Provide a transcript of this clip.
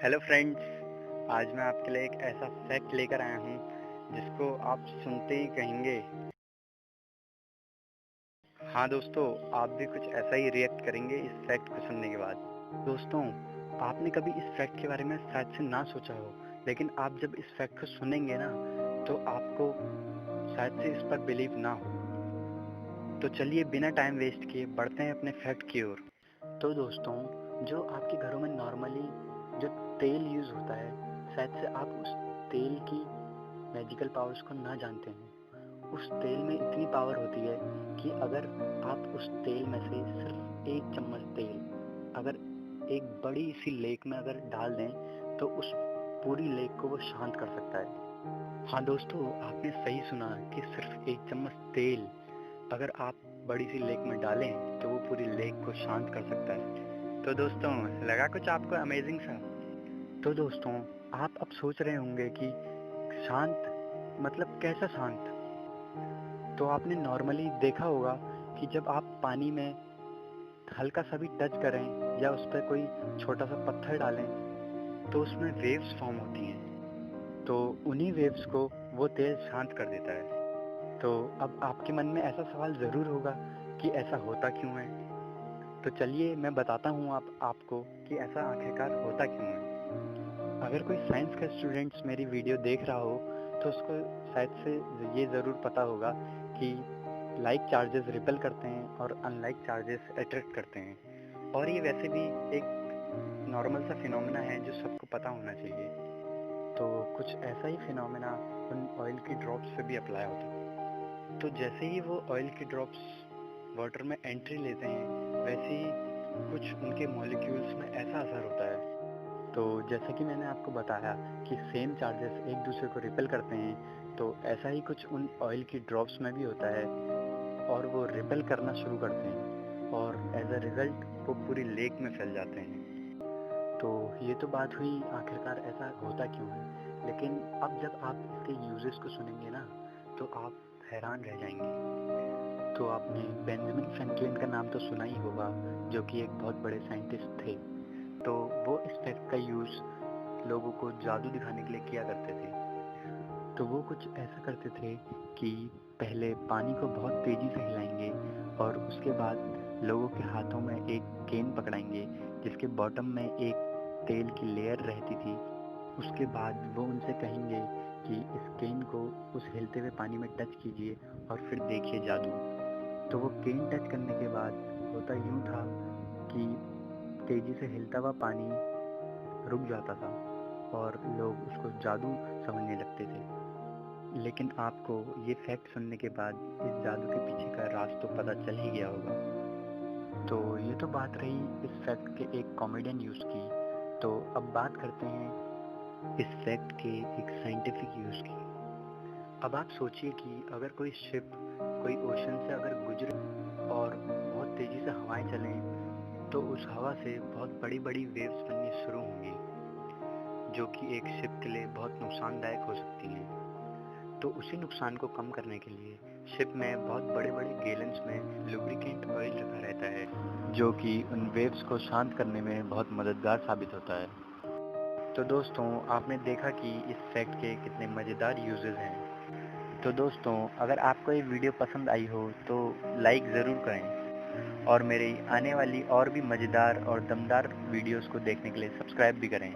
Hello friends, आज मैं आपके लिए एक ऐसा फैक्ट लेकर आया हूँ जिसको आप सुनते ही कहेंगे हाँ दोस्तों, आप भी कुछ ऐसा ही रिएक्ट करेंगे इस फैक्ट को सुनने के बाद। दोस्तों, आपने कभी इस फैक्ट के बारे में शायद से ना सोचा हो, लेकिन आप जब इस फैक्ट को सुनेंगे ना तो आपको शायद से इस पर बिलीव ना हो। तो चलिए बिना टाइम वेस्ट किए बढ़ते हैं अपने फैक्ट की ओर। तो दोस्तों, जो आपके घरों में नॉर्मली जो तेल यूज़ होता है, शायद से आप उस तेल की मैजिकल पावर्स को ना जानते हैं। उस तेल में इतनी पावर होती है कि अगर आप उस तेल में से सिर्फ एक चम्मच तेल अगर एक बड़ी सी लेक में अगर डाल दें तो उस पूरी लेक को वो शांत कर सकता है। हाँ दोस्तों, आपने सही सुना कि सिर्फ एक चम्मच तेल अगर आप बड़ी सी लेक में डालें तो वो पूरी लेक को शांत कर सकता है। तो दोस्तों, लगा कुछ आपको अमेजिंग सा? तो दोस्तों, आप अब सोच रहे होंगे कि शांत मतलब कैसा शांत? तो आपने नॉर्मली देखा होगा कि जब आप पानी में हल्का सा भी टच करें या उस पर कोई छोटा सा पत्थर डालें तो उसमें वेव्स फॉर्म होती हैं। तो उन्हीं वेव्स को वो तेल शांत कर देता है। तो अब आपके मन में ऐसा सवाल ज़रूर होगा कि ऐसा होता क्यों है? तो चलिए मैं बताता हूँ आपको कि ऐसा आखिरकार होता क्यों है। अगर कोई साइंस का स्टूडेंट्स मेरी वीडियो देख रहा हो तो उसको शायद से ये ज़रूर पता होगा कि लाइक चार्जेस रिपेल करते हैं और अनलाइक चार्जेस अट्रैक्ट करते हैं, और ये वैसे भी एक नॉर्मल सा फिनोमेना है जो सबको पता होना चाहिए। तो कुछ ऐसा ही फिनोमेना उन ऑयल की ड्रॉप्स पे भी अप्लाई होता है। तो जैसे ही वो ऑयल की ड्रॉप्स वाटर में एंट्री लेते हैं, वैसे ही कुछ उनके मॉलिक्यूल्स में ऐसा असर होता है। तो जैसे कि मैंने आपको बताया कि सेम चार्जेस एक दूसरे को रिपेल करते हैं, तो ऐसा ही कुछ उन ऑयल की ड्रॉप्स में भी होता है और वो रिपेल करना शुरू करते हैं और एज अ रिज़ल्ट वो पूरी लेक में फैल जाते हैं। तो ये तो बात हुई आखिरकार ऐसा होता क्यों है। लेकिन अब जब आप इसके यूजेस को सुनेंगे ना तो आप हैरान रह जाएंगे। तो आपने बेंजामिन फ्रैंकलिन का नाम तो सुना ही होगा, जो कि एक बहुत बड़े साइंटिस्ट थे। तो वो इस फैक्ट का यूज़ लोगों को जादू दिखाने के लिए किया करते थे। तो वो कुछ ऐसा करते थे कि पहले पानी को बहुत तेज़ी से हिलाएंगे और उसके बाद लोगों के हाथों में एक केन पकड़ाएंगे जिसके बॉटम में एक तेल की लेयर रहती थी। उसके बाद वो उनसे कहेंगे कि इस केन को उस हिलते हुए पानी में टच कीजिए और फिर देखिए जादू। तो वो केन टच करने के बाद होता यूँ था कि तेज़ी से हिलता हुआ पानी रुक जाता था और लोग उसको जादू समझने लगते थे। लेकिन आपको ये फैक्ट सुनने के बाद इस जादू के पीछे का राज तो पता चल ही गया होगा। तो ये तो बात रही इस फैक्ट के एक कॉमेडियन यूज़ की। तो अब बात करते हैं इस फैक्ट के एक साइंटिफिक यूज़ की। अब आप सोचिए कि अगर कोई शिप कोई ओशन से अगर गुजरे और बहुत तेज़ी से हवाएं चलें तो उस हवा से बहुत बड़ी बड़ी वेव्स बननी शुरू होंगी, जो कि एक शिप के लिए बहुत नुकसानदायक हो सकती हैं। तो उसी नुकसान को कम करने के लिए शिप में बहुत बड़े बड़े गैलन्स में लुब्रिकेंट ऑयल रखा रहता है, जो कि उन वेव्स को शांत करने में बहुत मददगार साबित होता है। तो दोस्तों, आपने देखा कि इस फैक्ट के कितने मज़ेदार यूजेस हैं। तो दोस्तों, अगर आपको ये वीडियो पसंद आई हो तो लाइक ज़रूर करें और मेरी आने वाली और भी मज़ेदार और दमदार वीडियोस को देखने के लिए सब्सक्राइब भी करें।